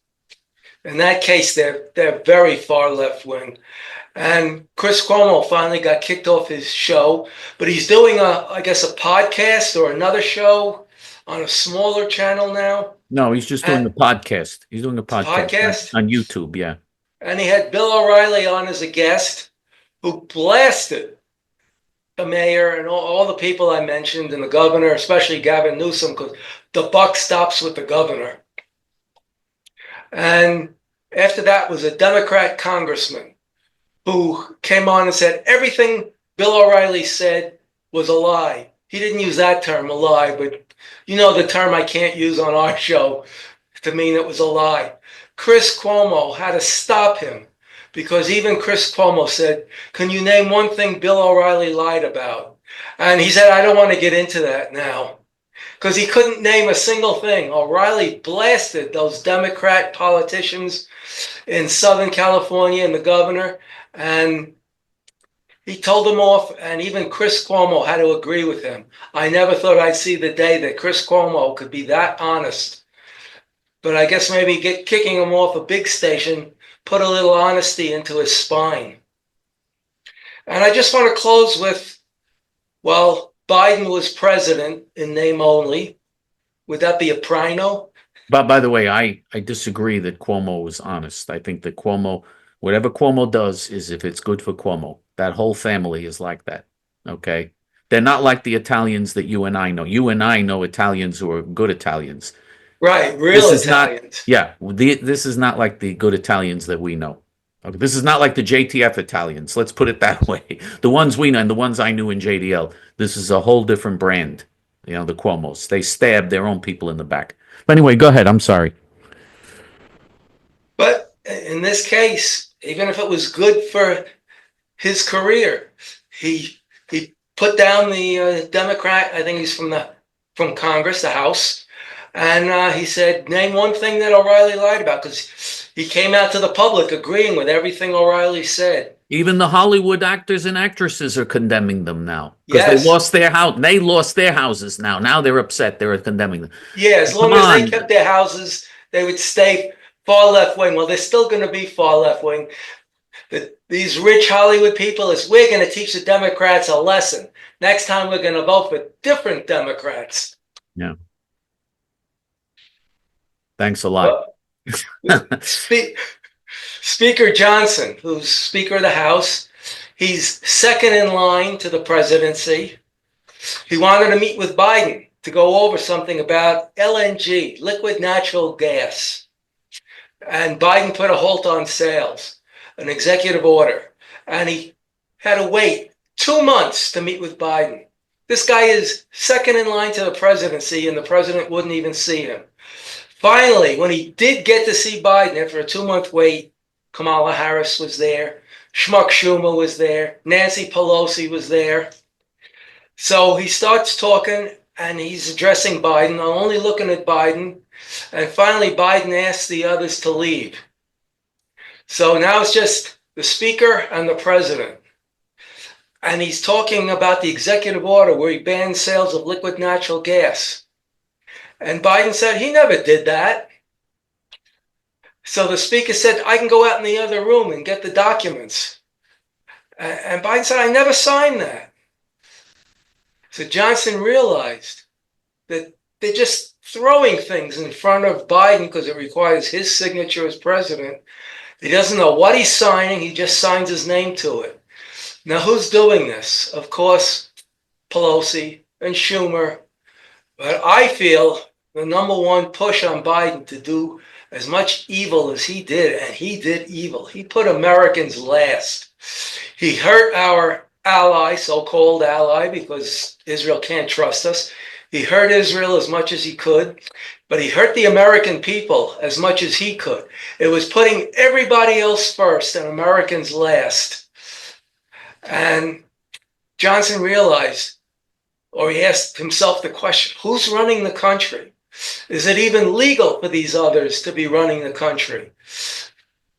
in that case, they're very far left-wing. And Chris Cuomo finally got kicked off his show, but he's doing I guess a podcast or another show on a smaller channel now. No, he's just doing the podcast. He's doing a podcast on YouTube, yeah. And he had Bill O'Reilly on as a guest who blasted the mayor and all the people I mentioned and the governor, especially Gavin Newsom, because the buck stops with the governor. And after that was a Democrat congressman who came on and said everything Bill O'Reilly said was a lie. He didn't use that term, a lie, but you know the term I can't use on our show to mean it was a lie. Chris Cuomo had to stop him because even Chris Cuomo said, can you name one thing Bill O'Reilly lied about? And he said, I don't want to get into that now, because he couldn't name a single thing. O'Reilly blasted those Democrat politicians in Southern California and the governor, and he told them off, and even Chris Cuomo had to agree with him. I never thought I'd see the day that Chris Cuomo could be that honest. But I guess maybe kicking him off a big station put a little honesty into his spine. And I just want to close with, well, Biden was president in name only. Would that be a prino? But by the way, I disagree that Cuomo was honest. I think that Cuomo, whatever Cuomo does is if it's good for Cuomo. That whole family is like that, okay? They're not like the Italians that you and I know. You and I know Italians who are good Italians. Right, real Italians. This is not like the good Italians that we know. Okay, this is not like the J.T.F. Italians. Let's put it that way. The ones we know and the ones I knew in JDL, this is a whole different brand. You know, the Cuomos. They stabbed their own people in the back. But anyway, go ahead. I'm sorry. But in this case, even if it was good for his career, he put down the Democrat. I think he's from Congress, the House, and he said, "Name one thing that O'Reilly lied about," because he came out to the public agreeing with everything O'Reilly said. Even the Hollywood actors and actresses are condemning them now because Yes. they lost their house. They lost their houses now. Now they're upset. They're condemning them. Yeah, as long as they kept their houses, they would stay far left wing. Well, they're still going to be far left wing. These rich Hollywood people we're going to teach the Democrats a lesson. Next time we're going to vote for different Democrats. Yeah. Thanks a lot. Speaker Johnson, who's Speaker of the House, he's second in line to the presidency. He wanted to meet with Biden to go over something about LNG, liquid natural gas. And Biden put a halt on sales, an executive order. And he had to wait 2 months to meet with Biden. This guy is second in line to the presidency, and the president wouldn't even see him. Finally, when he did get to see Biden after a 2-month wait, Kamala Harris was there, Schmuck Schumer was there, Nancy Pelosi was there. So he starts talking, and he's addressing Biden, only looking at Biden. And finally, Biden asks the others to leave. So now it's just the speaker and the president. And he's talking about the executive order where he banned sales of liquid natural gas. And Biden said he never did that. So the speaker said, I can go out in the other room and get the documents. And Biden said, I never signed that. So Johnson realized that they're just throwing things in front of Biden because it requires his signature as president. He doesn't know what he's signing. He just signs his name to it. Now, who's doing this? Of course, Pelosi and Schumer. But I feel the number one push on Biden to do as much evil as he did, and he did evil. He put Americans last. He hurt our ally, so-called ally, because Israel can't trust us. He hurt Israel as much as he could, but he hurt the American people as much as he could. It was putting everybody else first and Americans last. And Johnson realized, or he asked himself the question, who's running the country? Is it even legal for these others to be running the country?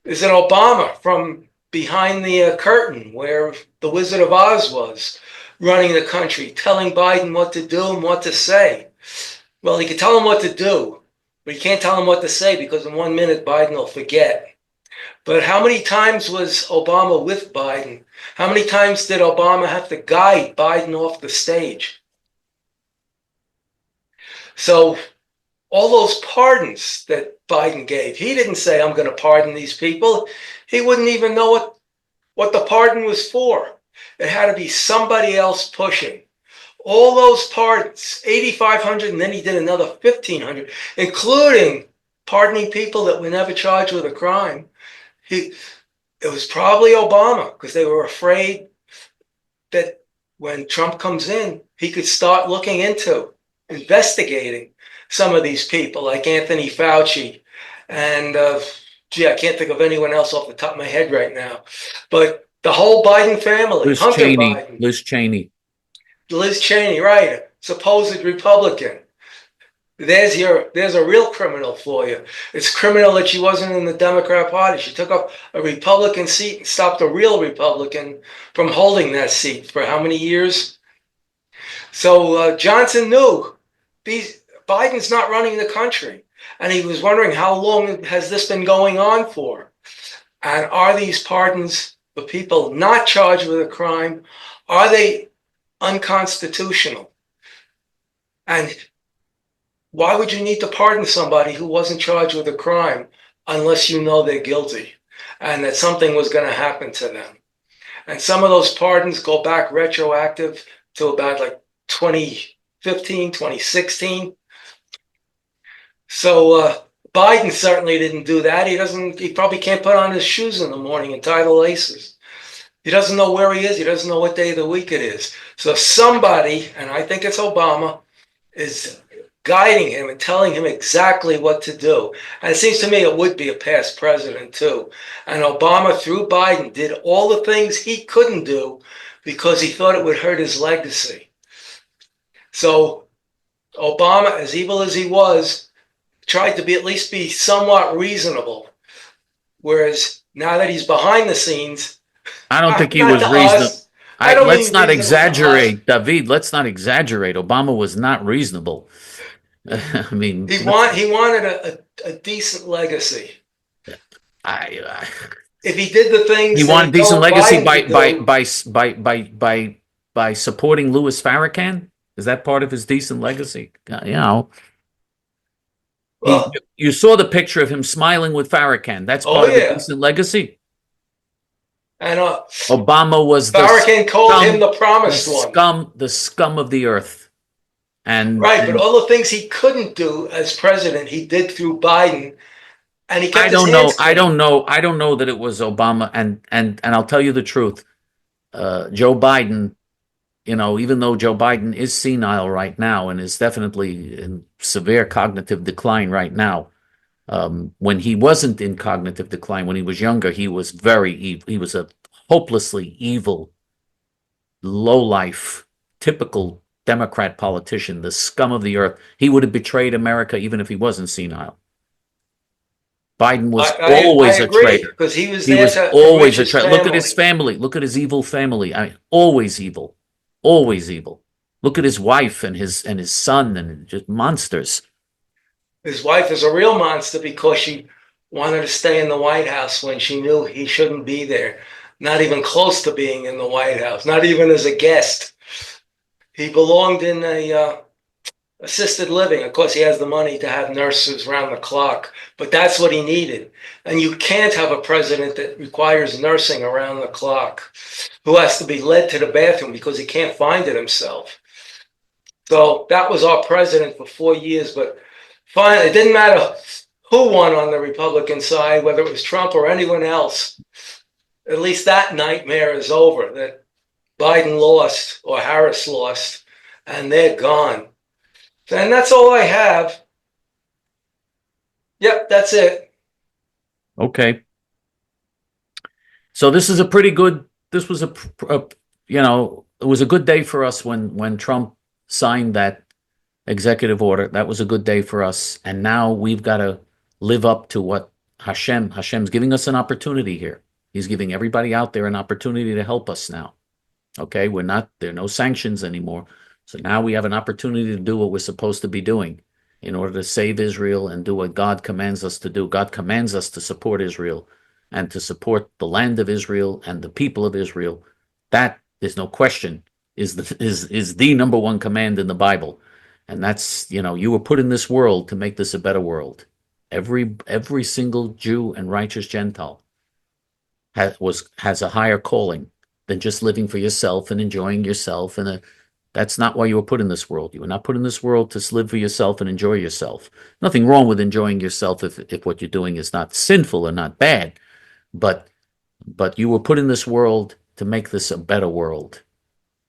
Is it Obama from behind the curtain where the Wizard of Oz was running the country, telling Biden what to do and what to say? Well, he can tell him what to do, but he can't tell him what to say because in 1 minute Biden will forget. But how many times was Obama with Biden? How many times did Obama have to guide Biden off the stage? So all those pardons that Biden gave, he didn't say, I'm going to pardon these people. He wouldn't even know what the pardon was for. It had to be somebody else pushing. All those pardons, 8,500, and then he did another 1,500, including pardoning people that were never charged with a crime. It was probably Obama, because they were afraid that when Trump comes in, he could start looking into investigating some of these people, like Anthony Fauci. And I can't think of anyone else off the top of my head right now. But the whole Biden family, Hunter Biden. Liz Cheney, right, supposed Republican. There's a real criminal for you. It's criminal that she wasn't in the Democrat Party. She took up a Republican seat and stopped a real Republican from holding that seat for how many years? So Johnson knew Biden's not running the country. And he was wondering, how long has this been going on for? And are these pardons for people not charged with a crime, are they unconstitutional? And why would you need to pardon somebody who wasn't charged with a crime unless you know they're guilty and that something was going to happen to them? And some of those pardons go back retroactive to about like 2015, 2016. So Biden certainly didn't do that. He probably can't put on his shoes in the morning and tie the laces. He doesn't know where he is. He doesn't know what day of the week it is. So somebody, and I think it's Obama, is guiding him and telling him exactly what to do. And it seems to me it would be a past president too. And Obama, through Biden, did all the things he couldn't do because he thought it would hurt his legacy. So Obama, as evil as he was, tried to at least be somewhat reasonable. Whereas now that he's behind the scenes, I don't think he was reasonable. Let's not exaggerate, David. Let's not exaggerate. Obama was not reasonable. I mean, he wanted a decent legacy. If he did the things he wanted decent legacy by supporting Louis Farrakhan. Is that part of his decent legacy? You know. Well, you saw the picture of him smiling with Farrakhan. That's part of the decent legacy. And Obama was Farrakhan called him the promised one. The scum of the earth. And but all the things he couldn't do as president, he did through Biden. And he kept I don't know that it was Obama. And I'll tell you the truth. Joe Biden, you know, even though Joe Biden is senile right now and is definitely in severe cognitive decline right now, when he wasn't in cognitive decline, when he was younger, he was very evil. He was a hopelessly evil, lowlife, typical Democrat politician, the scum of the earth. He would have betrayed America even if he wasn't senile. Biden was always a traitor. Because he was always a traitor. Look at his family. Look at his evil family. I mean, always evil. Always evil. Look at his wife and his son, and just monsters. His wife is a real monster because she wanted to stay in the White House when she knew he shouldn't be there. Not even close to being in the White House. Not even as a guest. He belonged in a assisted living. Of course, he has the money to have nurses around the clock, but that's what he needed. And you can't have a president that requires nursing around the clock, who has to be led to the bathroom because he can't find it himself. So that was our president for 4 years, but finally, it didn't matter who won on the Republican side, whether it was Trump or anyone else. At least that nightmare is over, that Biden lost or Harris lost, and they're gone. And that's all I have. Yep, that's it. Okay. So this is a pretty good, this was it was a good day for us when Trump signed that executive order. That was a good day for us. And now we've got to live up to what Hashem's giving us an opportunity here. He's giving everybody out there an opportunity to help us now. Okay, there are no sanctions anymore. So now we have an opportunity to do what we're supposed to be doing in order to save Israel and do what God commands us to do. God commands us to support Israel and to support the land of Israel and the people of Israel. That, there's no question, is the number one command in the Bible. And that's, you were put in this world to make this a better world. Every single Jew and righteous Gentile has a higher calling than just living for yourself and enjoying yourself. And that's not why you were put in this world. You were not put in this world to live for yourself and enjoy yourself. Nothing wrong with enjoying yourself if what you're doing is not sinful or not bad. But you were put in this world to make this a better world.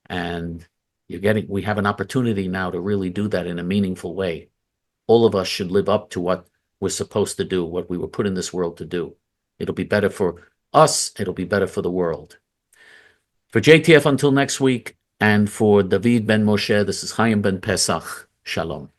And we have an opportunity now to really do that in a meaningful way. All of us should live up to what we're supposed to do, what we were put in this world to do. It'll be better for us. It'll be better for the world. For J.T.F. until next week, and for David Ben Moshe, this is Chaim Ben Pesach. Shalom.